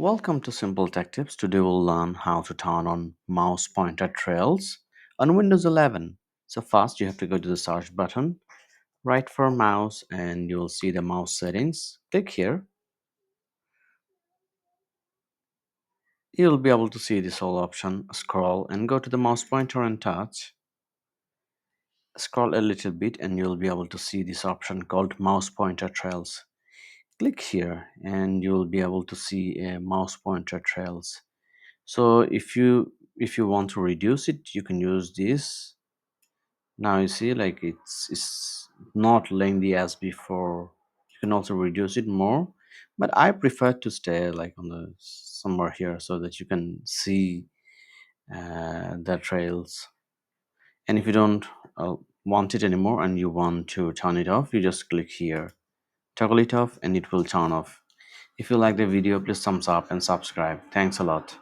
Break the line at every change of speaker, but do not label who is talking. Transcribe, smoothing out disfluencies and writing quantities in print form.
Welcome to Simple Tech Tips. Today we'll learn how to turn on mouse pointer trails on Windows 11. So first you have to go to the search button, write for mouse, and you'll see the mouse settings. Click here. You'll be able to see this whole option. Scroll and go to the mouse pointer and touch. Scroll a little bit and you'll be able to see this option called mouse pointer trails. Click here and you'll be able to see a mouse pointer trails. So if you want to reduce it, you can use this. Now you see, like, it's not lengthy as before. You can also reduce it more, but I prefer to stay like on the somewhere here so that you can see the trails. And if you don't want it anymore and you want to turn it off, you just click here, toggle it off, and it will turn off. If you like the video, please thumbs up and subscribe. Thanks a lot.